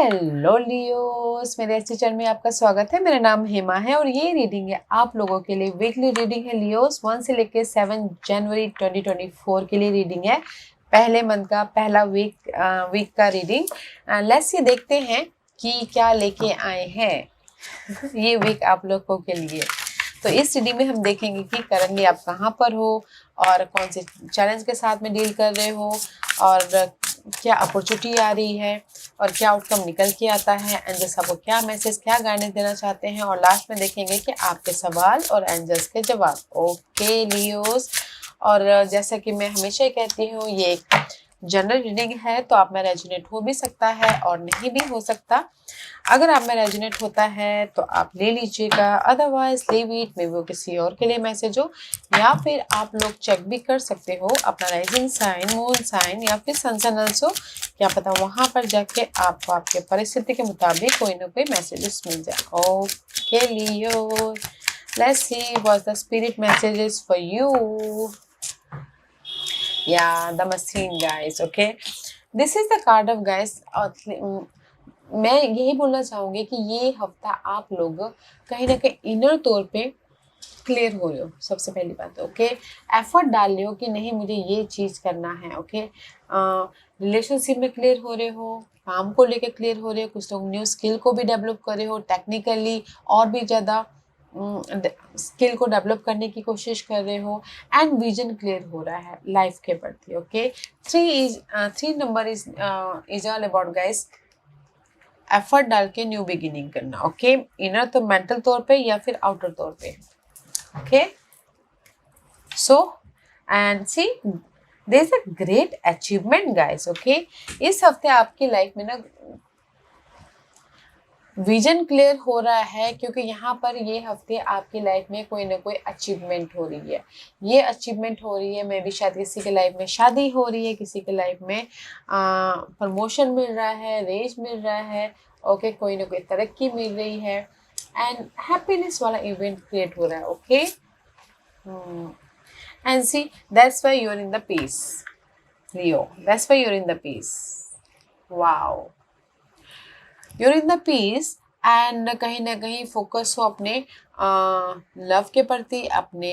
Hello Leos, मेरे इस channel में आपका स्वागत है। मेरा नाम हेमा है और ये रीडिंग है आप लोगों के लिए। वीकली रीडिंग है लियोस 1 से लेके 7 जनवरी 2024 के लिए रीडिंग है। पहले मंथ का पहला वीक का रीडिंग। लेट्स ये देखते हैं कि क्या लेके आए हैं ये वीक आप लोगों के लिए। तो इस रीडिंग में हम देखेंगे कि करंटली आप कहाँ पर हो और कौन से चैलेंज के साथ में डील कर रहे हो और क्या अपॉर्चुनिटी आ रही है और क्या आउटकम निकल के आता है। एंजल्स आपको क्या मैसेज, क्या गाइडेंस देना चाहते हैं और लास्ट में देखेंगे कि आपके सवाल और एंजल्स के जवाब। ओके लियोस, और जैसा कि मैं हमेशा ही कहती हूँ, ये एक जनरल रीडिंग है तो आप में रेजोनेट हो भी सकता है और नहीं भी हो सकता। अगर आप में रेजोनेट होता है तो आप ले लीजिएगा, अदरवाइज लीव इट, मे वो किसी और के लिए मैसेज हो। या फिर आप लोग चेक भी कर सकते हो अपना राइजिंग साइन, मून साइन या फिर सन हो, क्या पता वहां पर जाके आपको आपके परिस्थिति के मुताबिक कोई ना कोई मैसेजेस मिल जाए। Okay Leo, let's see what the spirit messages for you. Yeah, the machine guys. Okay, this is the card of guys. मैं यही बोलना चाहूँगी कि ये हफ्ता आप लोग कहीं ना कहीं इनर तौर पे क्लियर हो रहे हो। सबसे पहली बात, ओके, एफर्ट डाल रहे हो कि नहीं मुझे ये चीज़ करना है। ओके, रिलेशनशिप में क्लियर हो रहे हो, काम को लेके क्लियर हो रहे हो, कुछ लोग न्यू स्किल को भी डेवलप कर रहे हो, टेक्निकली और भी ज़्यादा स्किल को डेवलप करने की कोशिश कर रहे हो एंड विजन क्लियर हो रहा है लाइफ के प्रति। Okay, three number is all about guys effort डाल के न्यू बिगिनिंग करना। ओके, इनर तो मेंटल तौर पे या फिर आउटर तौर पे। Okay, so and see there is a great achievement guys. Okay, इस हफ्ते आपकी लाइफ में ना विजन क्लियर हो रहा है, क्योंकि यहाँ पर ये हफ्ते आपकी लाइफ में कोई ना कोई अचीवमेंट हो रही है। ये अचीवमेंट हो रही है, मे भी शायद किसी के लाइफ में शादी हो रही है, किसी के लाइफ में प्रमोशन मिल रहा है, रेज मिल रहा है। ओके, कोई ना कोई तरक्की मिल रही है एंड हैप्पीनेस वाला इवेंट क्रिएट हो रहा है। Okay, and see that's why you are in the peace Leo, that's why you are in the peace. Wow, you're in the peace and कहीं ना कहीं फोकस हो अपने लव के प्रति, अपने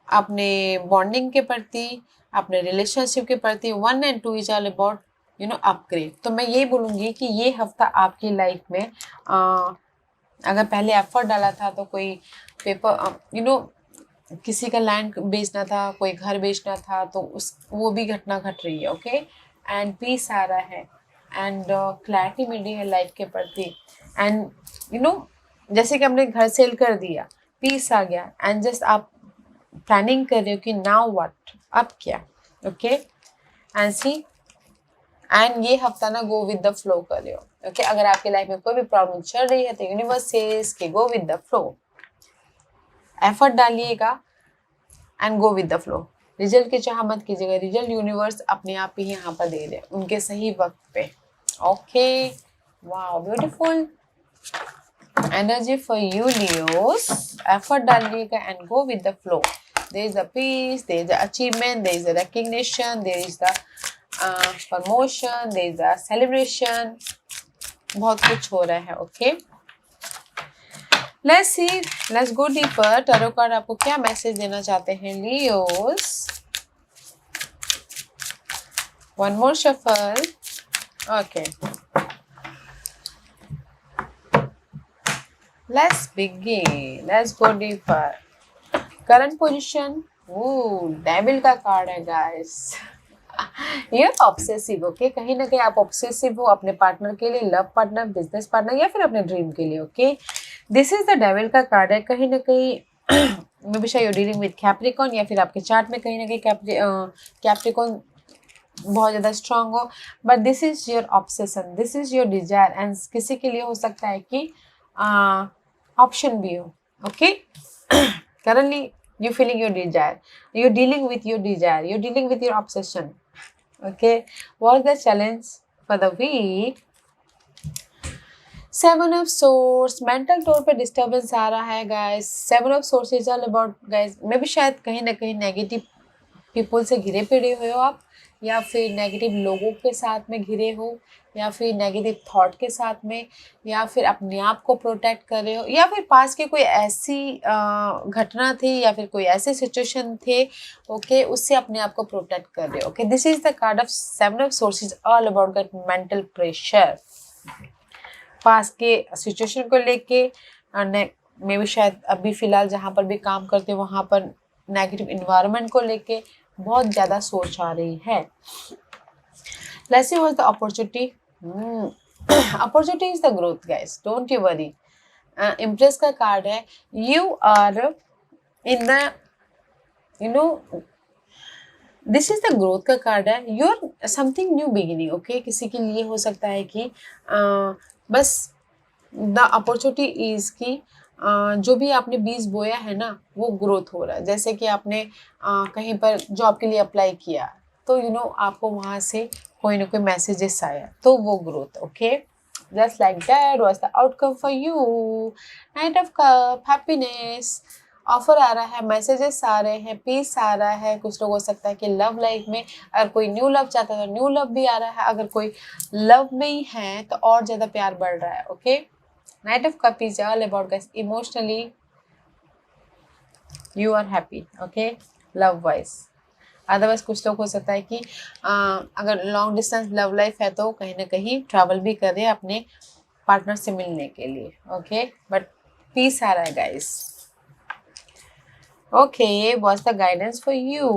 अपने बॉन्डिंग के प्रति, अपने रिलेशनशिप के प्रति। 1 and 2 is all about upgrade. तो मैं ये बोलूँगी कि ये हफ्ता आपकी लाइफ में अगर पहले एफर्ट डाला था तो कोई पेपर किसी का लैंड बेचना था, कोई घर बेचना था, तो वो भी घटना घट रही है। ओके, एंड पीस आ रहा है एंड क्लैरिटी मिल रही है लाइफ के प्रति एंड जैसे कि हमने घर सेल कर दिया, पीस आ गया एंड जस्ट आप प्लानिंग कर रहे हो कि नाउ व्हाट, अब क्या। ओके, एंड सी एंड ये हफ्ता ना गो विद द फ्लो कर रहे हो। ओके, अगर आपकी लाइफ में कोई भी प्रॉब्लम चल रही है तो यूनिवर्स सेज कि go with the flow, effort डालिएगा and go with the flow. Result की चाह मत कीजिएगा, रिजल्ट यूनिवर्स अपने आप ही यहाँ पर दे रहे उनके सही वक्त पे। Okay, wow, beautiful energy for you Leos. Effort डालिएगा and go with the flow. There is the peace, there is the achievement, there is the recognition, there is the promotion, there is the celebration. बहुत कुछ हो रहा है। Okay, let's see, let's go deeper. Tarot card आपको क्या message देना चाहते हैं Leos. One more shuffle. Okay, let's begin, let's go deeper. Current position, devil का कार्ड है गाइस। ये ऑब्सेसिव। ओके, कहीं ना कहीं आप ऑब्सेसिव हो अपने पार्टनर के लिए, लव पार्टनर, बिजनेस पार्टनर या फिर अपने ड्रीम के लिए। Okay, this is the devil का कार्ड है। कहीं ना कहीं मे बी शायद डीलिंग विद कैप्रिकॉन या फिर आपके चार्ट में कहीं ना कहीं कैप्रिकॉन बहुत ज़्यादा स्ट्रांग हो, but this is your obsession, this is your desire and किसी के लिए हो सकता है कि ऑप्शन भी हो। Okay, currently you feeling your desire, you're dealing with your desire, you're dealing with your obsession. Okay, what's the challenge for the week? 7 of Swords, mental तौर पे डिस्टर्बेंस आ रहा है guys. 7 of Swords is all about guys, मे भी शायद कहीं ना कहीं नेगेटिव पीपल से घिरे पिड़े हुए हो आप, या फिर नेगेटिव लोगों के साथ में घिरे हो, या फिर नेगेटिव थॉट के साथ में, या फिर अपने आप को प्रोटेक्ट कर रहे हो, या फिर पास के कोई ऐसी घटना थी या फिर कोई ऐसे सिचुएशन थे, ओके, उससे अपने आप को प्रोटेक्ट कर रहे हो। Okay, this is the card of seven of sources, all about that mental pressure. पास के सिचुएशन को लेके मे भी शायद अभी फिलहाल जहाँ पर भी काम करते हो वहाँ पर नेगेटिव इन्वायरमेंट को लेके बहुत ज़्यादा सोच आ रही है। Let's see what's the opportunity. Opportunity is the growth, guys. Don't you worry. Impress का कार्ड है. You are in the, you know, this is the growth का कार्ड है. You are something new beginning. Okay, किसी के लिए हो सकता है कि बस द अपॉर्चुनिटी इज की जो भी आपने बीज बोया है ना वो ग्रोथ हो रहा है. जैसे कि आपने कहीं पर जॉब के लिए अप्लाई किया तो यू नो आपको वहाँ से कोई ना कोई मैसेजेस आया तो वो growth. Okay, just like that was the outcome for you. Knight of cup, happiness, offer आ रहा है, मैसेजेस आ रहे हैं, पीस आ रहा है. कुछ लोग हो सकता है कि लव लाइफ में अगर कोई न्यू लव चाहता है तो न्यू लव भी आ रहा है. अगर कोई लव में ही है तो और ज़्यादा प्यार बढ़ रहा है. Okay, knight of cup is all about guys emotionally you are happy. Okay, love wise. Otherwise कुछ लोग हो सकता है कि अगर लॉन्ग डिस्टेंस लव लाइफ है तो कहीं ना कहीं ट्रैवल भी कर रहे हैं अपने पार्टनर से मिलने के लिए. ओके, बट पीस आ रहा है guys. Okay, what's the guidance for you?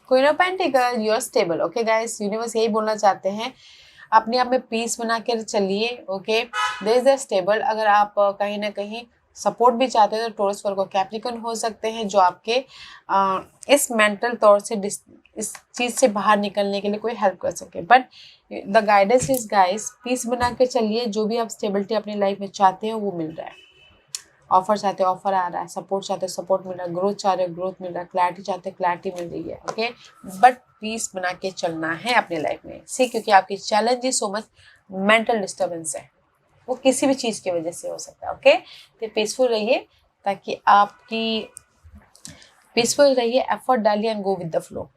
Queen of Pentacles, you're stable. Okay, guys, universe यही बोलना चाहते हैं, अपने आप में पीस बना कर चलिए. Okay, there is a stable. अगर आप कहीं ना कहीं सपोर्ट भी चाहते हो तो टॉरस वर्गो कैप्रिकॉर्न हो सकते हैं जो आपके इस मेंटल तौर से इस चीज़ से बाहर निकलने के लिए कोई हेल्प कर सके. But the guidance is guys, peace बना के चलिए. जो भी आप स्टेबिलिटी अपनी लाइफ में चाहते हो वो मिल रहा है. ऑफर चाहते हो ऑफर आ रहा है, सपोर्ट चाहते हो सपोर्ट मिल रहा है, ग्रोथ चाह रहे हो ग्रोथ मिल रहा है, क्लैरिटी चाहते हो क्लैरिटी मिल रही है. ओके, बट पीस बना के चलना है अपने लाइफ में. सी, क्योंकि आपकी challenge so much mental disturbance है, वो किसी भी चीज़ की वजह से हो सकता है. ओके, तो पीसफुल रहिए ताकि आपकी पीसफुल रहिए, एफर्ट डालिए and go with the flow.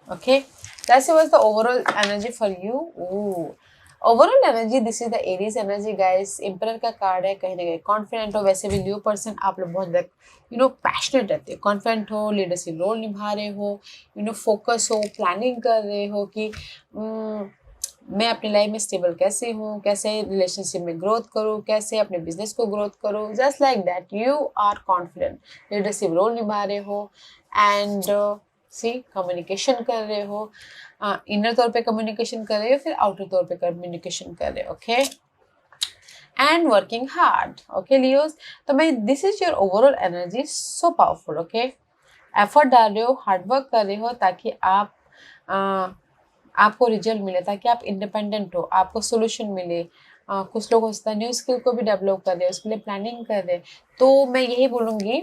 Okay, that's was the overall energy for you. Overall energy, this is the Aries energy guys. Emperor का कार्ड है. कहीं ना कहीं कॉन्फिडेंट हो. वैसे भी लियो पर्सन आप लोग बहुत यू नो पैशनेट रहते हो, कॉन्फिडेंट हो, लीडरशिप रोल निभा रहे हो, यू नो फोकस हो, प्लानिंग कर रहे हो कि मैं अपनी लाइफ में स्टेबल कैसे हूँ, कैसे रिलेशनशिप में ग्रोथ करूँ, कैसे अपने बिजनेस को ग्रोथ करूँ. Just like that you are confident, leadership role निभा रहे हो एंड सी कम्युनिकेशन कर रहे हो. इनर तौर पे कम्युनिकेशन कर रहे हो, फिर आउटर तौर पे कम्युनिकेशन कर रहे हो. Okay, and working hard. Okay Leos, तो मैं this is your overall energy, so powerful. Okay, effort डाल रहे हो, हार्डवर्क कर रहे हो ताकि आप आपको रिजल्ट मिले, ताकि आप इंडिपेंडेंट हो, आपको सोल्यूशन मिले. कुछ लोग हो सकता है न्यू स्किल को भी डेवलप कर रहे हैं, उसके लिए प्लानिंग कर रहे हैं. तो मैं यही बोलूँगी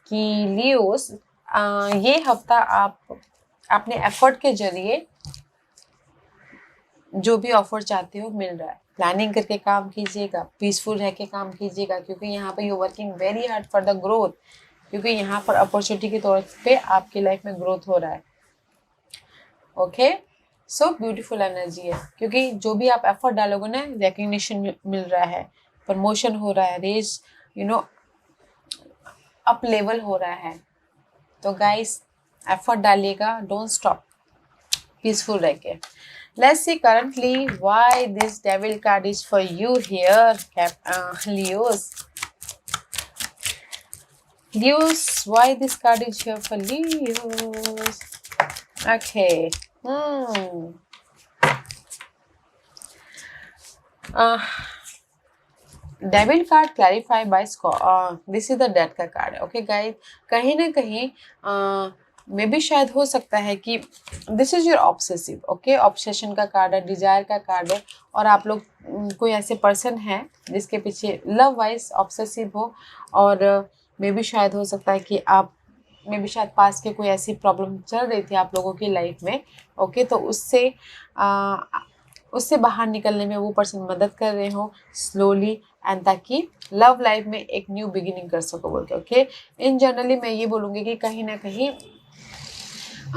कि लियोस ये हफ्ता आप अपने एफर्ट के जरिए जो भी ऑफर चाहते हो मिल रहा है. प्लानिंग करके काम कीजिएगा, पीसफुल रह के काम कीजिएगा, क्योंकि यहाँ पे you working very hard for the growth. क्योंकि यहाँ पर अपॉर्चुनिटी के तौर पे आपकी लाइफ में ग्रोथ हो रहा है. ओके, सो ब्यूटीफुल एनर्जी है, क्योंकि जो भी आप एफर्ट डालोगे ना रिकग्निशन मिल रहा है, प्रमोशन हो रहा है, raise you know up level हो रहा है. तो गाइस एफर्ट डालिएगा, डोंट स्टॉप, पीसफुल रह के. Let's see currently why this devil card is for you here, Leos. Leos, why this card is here for Leos? Okay. Devil card clarify by this is the death का card. Okay guys, कहीं ना कहीं मे भी शायद हो सकता है कि this is your obsessive. Okay, obsession का कार्ड है, डिजायर का कार्ड है, और आप लोग कोई ऐसे पर्सन है जिसके पीछे लव वाइज ऑब्सेसिव हो. और मे भी शायद हो सकता है कि आप मे भी शायद पास के कोई ऐसी प्रॉब्लम चल रही थी आप लोगों की लाइफ में. ओके, तो उससे बाहर निकलने में वो पर्सन मदद कर रहे हो स्लोली, एंड ताकि लव लाइफ में एक न्यू बिगिनिंग कर सको बोल के. ओके, इन जनरली मैं ये बोलूँगी कि कहीं ना कहीं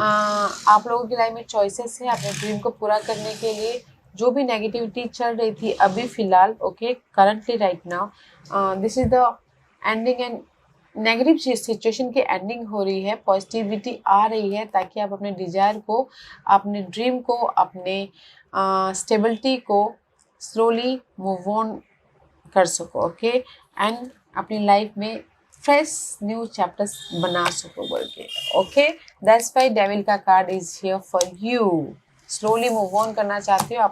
आप लोगों की लाइफ में चॉइसेस है अपने ड्रीम को पूरा करने के लिए। जो भी नेगेटिविटी चल रही थी अभी फिलहाल, okay, currently right now, this is the ending and negative situation की एंडिंग हो रही है, पॉजिटिविटी आ रही है, ताकि आप अपने डिजायर को, अपने ड्रीम को, अपने स्टेबिलिटी को स्लोली मूव ऑन कर सको, ओके, एंड अपनी लाइफ में फ्रेश न्यू चैप्टर्स बना सको बोल के, ओके। दैट्स व्हाई डेविल का card is here for you. Slowly move on करना चाहते हो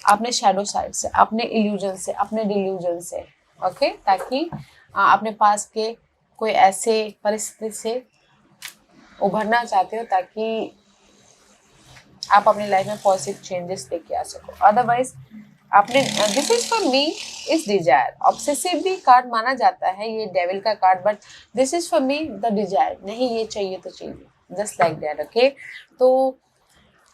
अपने शैडो साइड से, अपने इल्यूजन से, अपने डिल्यूजन से, ओके, ताकि अपने पास के कोई ऐसे परिस्थिति से उभरना चाहते हो ताकि आप अपनी लाइफ में पॉजिटिव चेंजेस लेके आ सको। अदरवाइज आपने this is for me is desire, obsessive भी कार्ड माना जाता है ये डेविल का card, but this is for me the desire, नहीं ये चाहिए तो चाहिए, जस्ट लाइक दैट, ओके। तो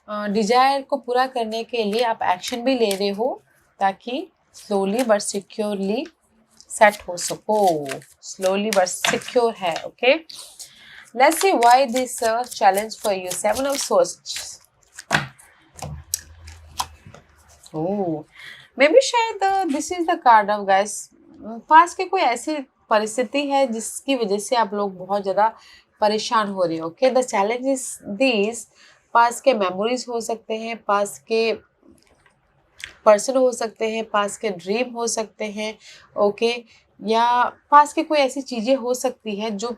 डिजायर को पूरा करने के लिए आप एक्शन भी ले रहे हो ताकि स्लोली बट सिक्योरली सेट हो सको, स्लोली बट सिक्योर है, okay. Let's see why this challenge for you, 7 of Swords। Maybe शायद this is the card of guys, पास के कोई ऐसी परिस्थिति है जिसकी वजह से आप लोग बहुत ज़्यादा परेशान हो रहे हो, okay. The challenge is this, पास के मेमोरीज हो सकते हैं, पास के पर्सन हो सकते हैं, पास के ड्रीम हो सकते हैं, ओके, या पास के कोई ऐसी चीज़ें हो सकती हैं जो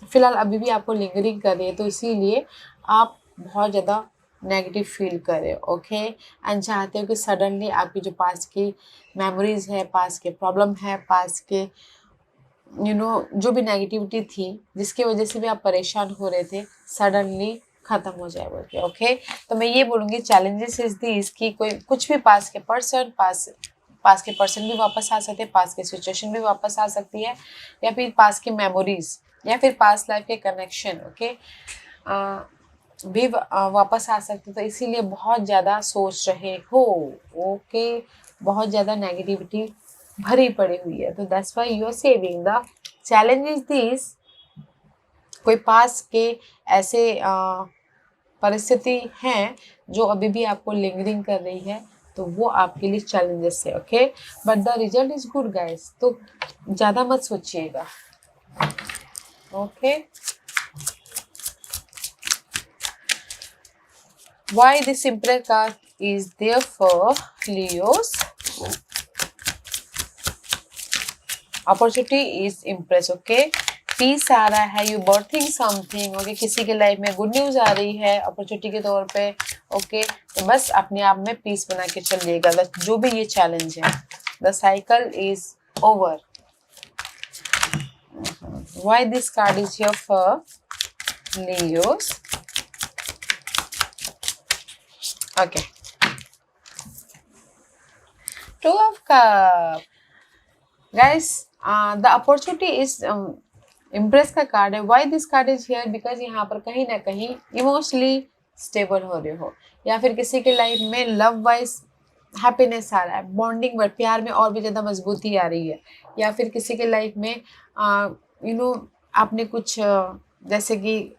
फिलहाल अभी भी आपको लिंगरिंग कर रही है, तो इसीलिए आप बहुत ज़्यादा नेगेटिव फील कर रहे हो, ओके, एंड चाहते हो कि सडनली आपकी जो पास की मेमोरीज है, पास के प्रॉब्लम है, पास के जो भी नेगेटिविटी थी जिसकी वजह से भी आप परेशान हो रहे थे, सडनली खत्म हो जाए बोल के, ओके। तो मैं ये बोलूँगी चैलेंजेस इज दिस कि कोई कुछ भी पास के पर्सन भी वापस आ सकते हैं, पास की सिचुएशन भी वापस आ सकती है, या फिर पास की मेमोरीज, या फिर पास लाइफ के कनेक्शन, ओके, भी वापस आ सकते। तो इसीलिए बहुत ज़्यादा सोच रहे हो, ओके, बहुत ज़्यादा नेगेटिविटी भरी पड़ी हुई है, तो that's why you are saving. The challenge is this, कोई पास के ऐसे परिस्थिति हैं जो अभी भी आपको लिंगरिंग कर रही है, तो वो आपके लिए चैलेंजेस है, okay, but the result is good guys, तो ज़्यादा मत सोचिएगा, okay. Why this Emperor card is there for Leos? Opportunity is Empress, okay? Peace आ रहा है, यू बर्थिंग समथिंग, ओके, किसी के लाइफ में गुड न्यूज आ रही है अपॉर्चुनिटी के तौर पे, ओके, तो बस अपने आप में पीस बना के चलिएगा, जो भी ये चैलेंज है, the cycle is over. Why this card is here for Leos, okay, 2 of Cups, guys, the opportunity is Empress का कार्ड है। Why this card is here, because यहाँ पर कहीं ना कहीं इमोशनली स्टेबल हो रहे हो, या फिर किसी के लाइफ में लव वाइज हैप्पीनेस आ रहा है, बॉन्डिंग में, प्यार में और भी ज़्यादा मजबूती आ रही है, या फिर किसी के लाइफ में आपने कुछ जैसे कि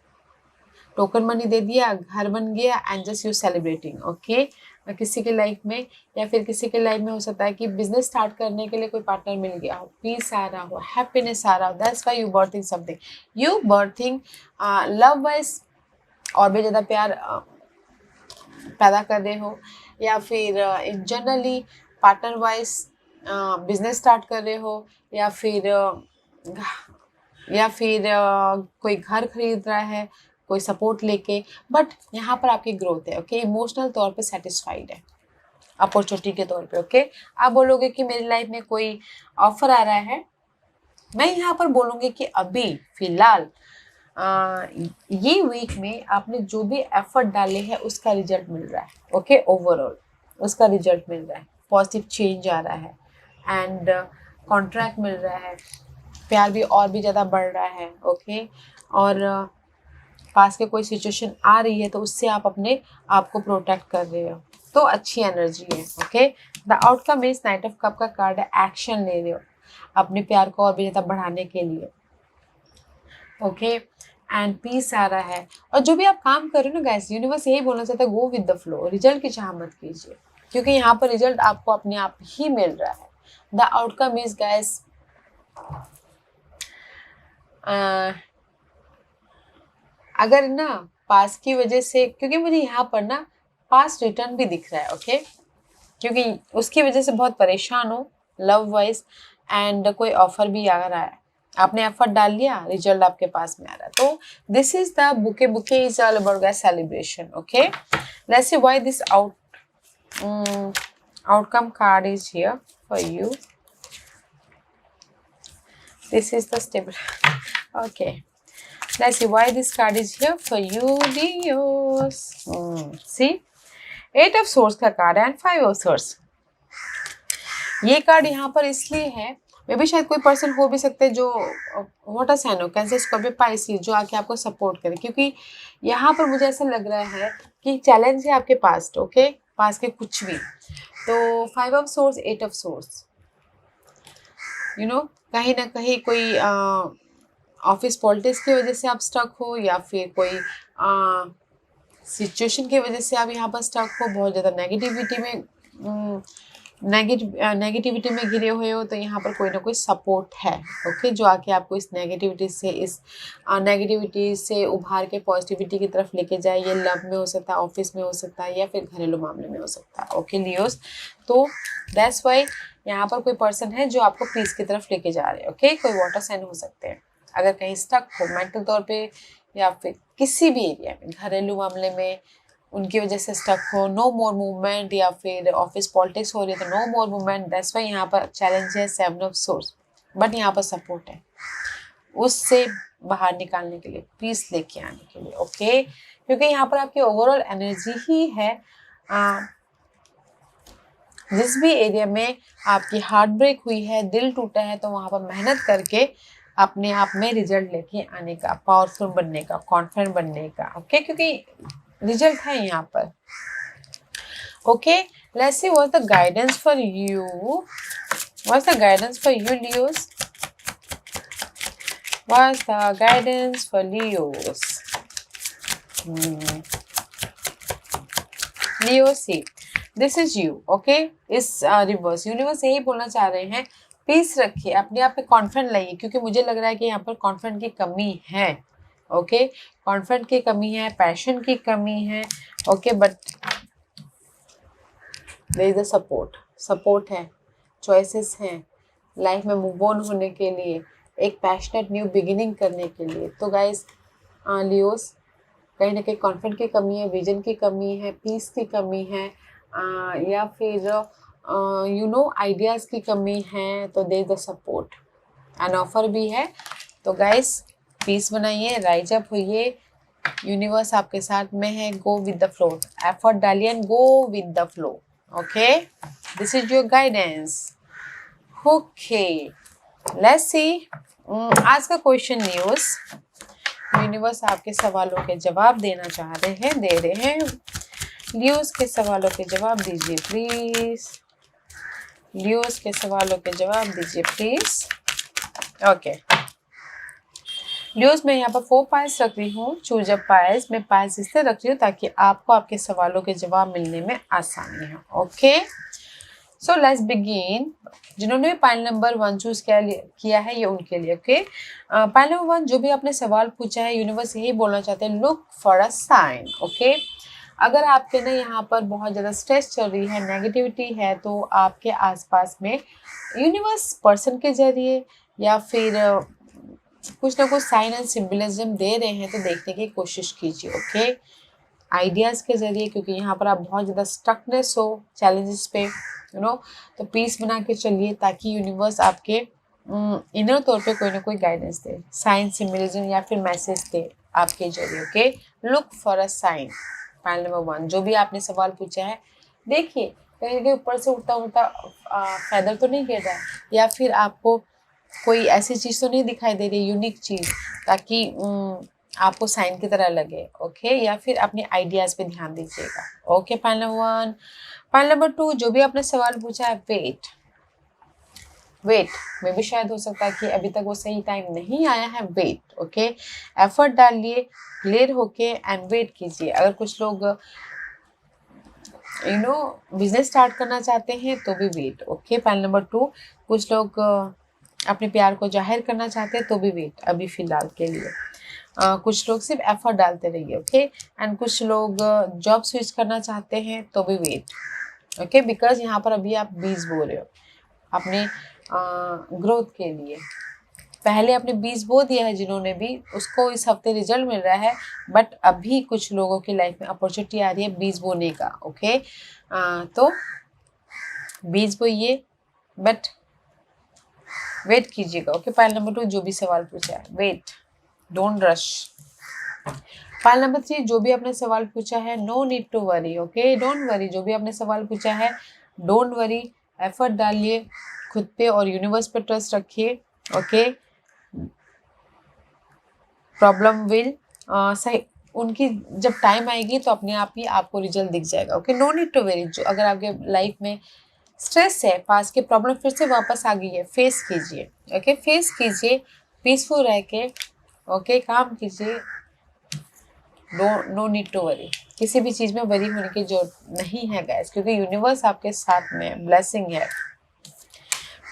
टोकन मनी दे दिया, घर बन गया, and just you celebrating, okay. किसी के लाइफ में, या फिर किसी के लाइफ में हो सकता है कि बिजनेस स्टार्ट करने के लिए कोई पार्टनर मिल गया हो, पीस आ रहा हो, हैप्पीनेस आ रहा हो, that's why you berthing something, you berthing love wise और भी ज़्यादा प्यार पैदा कर रहे हो, या फिर इन generally partner wise business start कर रहे हो, या फिर कोई घर खरीद रहा है कोई सपोर्ट लेके, बट यहाँ पर आपकी ग्रोथ है, ओके, इमोशनल तौर पे सेटिस्फाइड है अपॉर्चुनिटी के तौर पे, ओके। आप बोलोगे कि मेरी लाइफ में कोई ऑफर आ रहा है, मैं यहाँ पर बोलूँगी कि अभी फिलहाल ये वीक में आपने जो भी एफर्ट डाले हैं उसका रिजल्ट मिल रहा है, ओके, ओवरऑल उसका रिजल्ट मिल रहा है, पॉजिटिव चेंज आ रहा है, एंड कॉन्ट्रैक्ट मिल रहा है, प्यार भी और भी ज़्यादा बढ़ रहा है, ओके, और पास के कोई सिचुएशन आ रही है तो उससे आप अपने आप को प्रोटेक्ट कर रहे हो, तो अच्छी एनर्जी है, okay. The outcome is night of cup का कार्ड है, एक्शन ले रहे हो अपने प्यार को और भी ज़्यादा बढ़ाने के लिए, ओके, एंड पीस आ रहा है। और जो भी आप काम कर रहे हो ना गाइस, यूनिवर्स यही बोलना चाहता है, go with the flow, result की चाह मत कीजिए, क्योंकि यहाँ पर रिजल्ट आपको अपने आप ही मिल रहा है। द आउटकम इज गाइस, अगर ना पास की वजह से, क्योंकि मुझे यहाँ पर ना पास रिटर्न भी दिख रहा है, ओके, क्योंकि उसकी वजह से बहुत परेशान हो लव वाइज, एंड कोई ऑफर भी आ रहा है, आपने एफर्ट डाल लिया, रिजल्ट आपके पास में आ रहा है। तो this is the bouquet, bouquet is all about guys celebration, okay. Let's see why this outcome card is here for you. This is the stable. Okay, let's see why this card is here for you, Leos. See, 8 of Swords का card है and 5 of Swords। ये card यहाँ पर इसलिए है, मे भी शायद कोई पर्सन हो भी सकते हैं जो वाटर साइन हो, कैंसर, स्कॉर्पियो, पाइसिस, जो आके आपको सपोर्ट करे, क्योंकि यहाँ पर मुझे ऐसा लग रहा है कि चैलेंज है आपके पास, ओके, पास के कुछ भी। तो 5 of Swords, 8 of Swords, you know, कहीं ना कहीं कोई ऑफिस पॉलिटिक्स की वजह से आप स्टक हो, या फिर कोई सिचुएशन की वजह से आप यहाँ पर स्टक हो, बहुत ज़्यादा नेगेटिविटी में घिरे हुए हो, तो यहाँ पर कोई ना कोई सपोर्ट है, ओके, जो आके आपको इस नेगेटिविटी से उभार के पॉजिटिविटी की तरफ लेके जाए। ये लव में हो सकता है, ऑफिस में हो सकता है, या फिर घरेलू मामले में हो सकता है, ओके लियोस। तो दैट्स वाई यहाँ पर कोई पर्सन है जो आपको पीस की तरफ लेके जा रहे हैं, ओके। कोई वाटर साइन हो सकते हैं, अगर कहीं स्टक हो मेंटल तौर पे, या फिर किसी भी एरिया में, घरेलू मामले में उनकी वजह से स्टक हो, नो मोर मूवमेंट, या फिर ऑफिस पॉलिटिक्स हो रही है तो no more movement. That's why यहाँ पर चैलेंज है 7 of Swords, बट यहाँ पर सपोर्ट है उससे बाहर निकालने के लिए, पीस लेके आने के लिए, ओके। क्योंकि यहाँ पर आपकी ओवरऑल एनर्जी ही है, जिस भी एरिया में आपकी हार्ट ब्रेक हुई है, दिल टूटा है, तो वहाँ पर मेहनत करके अपने आप में रिजल्ट लेके आने का, पावरफुल बनने का, कॉन्फिडेंट बनने का, ओके, क्योंकि रिजल्ट है यहाँ पर, okay. Let's see what's the guidance for you, what's the guidance for you Leos, what's the guidance for Leos, Leo see, this is you, okay. इस रिवर्स यूनिवर्स यही बोलना चाह रहे हैं, पीस रखिए, अपने आप पे कॉन्फिडेंट लाइए, क्योंकि मुझे लग रहा है कि यहाँ पर कॉन्फिडेंट की कमी है, ओके, कॉन्फिडेंट की कमी है, पैशन की कमी है, okay, but there is a support है, चॉइसेस हैं लाइफ में मूव ऑन होने के लिए, एक पैशनेट न्यू बिगिनिंग करने के लिए। तो गाइस लियोस, कहीं ना कहीं कॉन्फिडेंट की कमी है, विजन की कमी है, पीस की कमी है, या फिर यू नो आइडियाज़ की कमी है, तो दे द सपोर्ट एंड ऑफर भी है। तो गाइस पीस बनाइए, राइज अप होइए, यूनिवर्स आपके साथ में है, go with the flow, effort डालिए and go with the flow, okay. This is your guidance, okay. Let's see आज का क्वेश्चन यूनिवर्स आपके सवालों के जवाब देना चाह रहे हैं, दे रहे हैं। लियोस के सवालों के जवाब दीजिए प्लीज, लियोस के सवालों के जवाब दीजिए प्लीज, ओके। लियोस मैं यहाँ पर 4 पायस रख रही हूँ, चूज अ पायस, मैं पायस इसलिए रख रही हूँ ताकि आपको आपके सवालों के जवाब मिलने में आसानी हो, ओके। So let's begin. जिन्होंने भी पाइल नंबर 1 चूज किया है, ये उनके लिए, ओके। पाइल नंबर 1, जो भी आपने सवाल पूछा है, यूनिवर्स यही बोलना चाहते हैं, look for a sign, okay. अगर आपके ना यहाँ पर बहुत ज़्यादा स्ट्रेस चल रही है, नेगेटिविटी है, तो आपके आसपास में यूनिवर्स पर्सन के जरिए या फिर कुछ ना कुछ साइन एंड सिंबलिज्म दे रहे हैं, तो देखने की कोशिश कीजिए, ओके, आइडियाज़ के जरिए, क्योंकि यहाँ पर आप बहुत ज़्यादा स्टकनेस हो चैलेंजेस पे, यू नो, तो पीस बना के चलिए, ताकि यूनिवर्स आपके इनर तौर पे कोई ना कोई गाइडेंस दे, साइन सिंबलिज्म या फिर मैसेज दे आपके जरिए, okay. Look for a sign, pile number 1, जो भी आपने सवाल पूछा है, देखिए कहीं के ऊपर से उड़ता फैदर तो नहीं गिर रहा है, या फिर आपको कोई ऐसी चीज़ तो नहीं दिखाई दे रही, यूनिक चीज़, ताकि आपको साइन की तरह लगे, ओके। या फिर अपने आइडियाज़ पे ध्यान दीजिएगा, okay. Pile number 1, pile number 2, जो भी आपने सवाल पूछा है, वेट, वेट में भी शायद हो सकता है कि अभी तक वो सही टाइम नहीं आया है, वेट, ओके। एफर्ट डालिए, क्लियर होके एंड वेट कीजिए। अगर कुछ लोग बिजनेस स्टार्ट करना चाहते हैं तो भी वेट, ओके। पॉइंट नंबर 2, कुछ लोग अपने प्यार को जाहिर करना चाहते हैं तो भी वेट अभी फिलहाल के लिए। कुछ लोग सिर्फ एफर्ट डालते रहिए, ओके। एंड कुछ लोग जॉब स्विच करना चाहते हैं तो भी वेट, ओके। बिकॉज यहाँ पर अभी आप बीज बो रहे हो अपने ग्रोथ के लिए। पहले अपने बीज बो दिया है जिन्होंने भी, उसको इस हफ्ते रिजल्ट मिल रहा है, बट अभी कुछ लोगों की लाइफ में अपॉर्चुनिटी आ रही है बीज बोने का, ओके। तो बीज बोइए बट वेट कीजिएगा, ओके। पाइल नंबर 2, जो भी सवाल पूछा है wait, don't rush. Pile number 3, जो भी आपने सवाल पूछा है no need to worry, okay, don't worry. जो भी आपने सवाल पूछा है डोंट वरी, एफर्ट डालिए खुद पे और यूनिवर्स पे ट्रस्ट रखिए, ओके। प्रॉब्लम विल सही उनकी जब टाइम आएगी तो अपने आप ही आपको रिजल्ट दिख जाएगा, okay. No need to worry. जो अगर आपके लाइफ में स्ट्रेस है, पास की प्रॉब्लम फिर से वापस आ गई है, फेस कीजिए, ओके। फेस कीजिए पीसफुल रह के, ओके। काम कीजिए, नो नीड टू वरी। किसी भी चीज़ में वरी होने की जरूरत नहीं है गाइस, क्योंकि यूनिवर्स आपके साथ में, ब्लेसिंग है।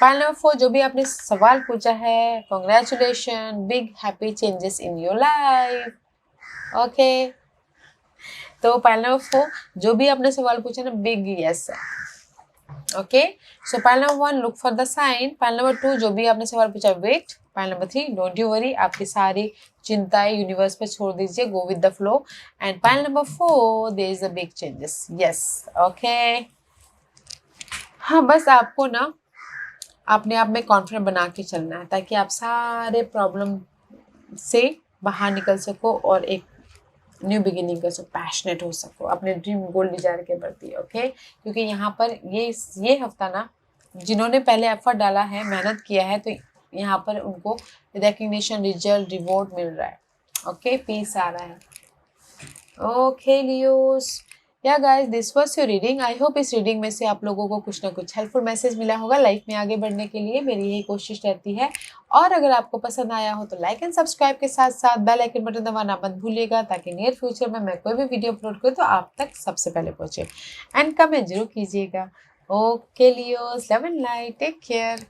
पाइल नंबर 4, जो भी आपने सवाल पूछा है congratulation, big happy changes in your life, okay. तो पाइल नंबर 4, जो भी आपने सवाल पूछा ना, बिग यस है, okay. So pile number 1, look for the sign. Pile number 2, जो भी आपने सवाल पूछा wait. Pile number 3, don't you worry, आपकी सारी चिंताएं यूनिवर्स पे छोड़ दीजिए, go with the flow. And pile number 4, there is a big changes, yes, okay. हाँ, बस आपको ना अपने आप में कॉन्फिडेंट बना के चलना है, ताकि आप सारे प्रॉब्लम से बाहर निकल सको और एक न्यू बिगिनिंग कर सको, पैशनेट हो सको अपने ड्रीम गोल डिजायर के प्रति, ओके। क्योंकि यहाँ पर ये हफ्ता ना, जिन्होंने पहले एफर्ट डाला है, मेहनत किया है, तो यहाँ पर उनको रिकग्निशन, रिजल्ट, रिवॉर्ड मिल रहा है, ओके। पीस आ रहा है, ओके लियोस। या guys, this was your reading. I hope इस रीडिंग में से आप लोगों को कुछ ना कुछ हेल्पफुल मैसेज मिला होगा लाइफ में आगे बढ़ने के लिए। मेरी यही कोशिश रहती है। और अगर आपको पसंद आया हो तो लाइक एंड सब्सक्राइब के साथ साथ बेल आइकन बटन दबाना मत भूलिएगा, ताकि नियर फ्यूचर में मैं कोई भी वीडियो अपलोड करूँ तो आप तक सबसे पहले पहुंचे। एंड कमेंट जरूर कीजिएगा। Okay Leos, love and light, take care.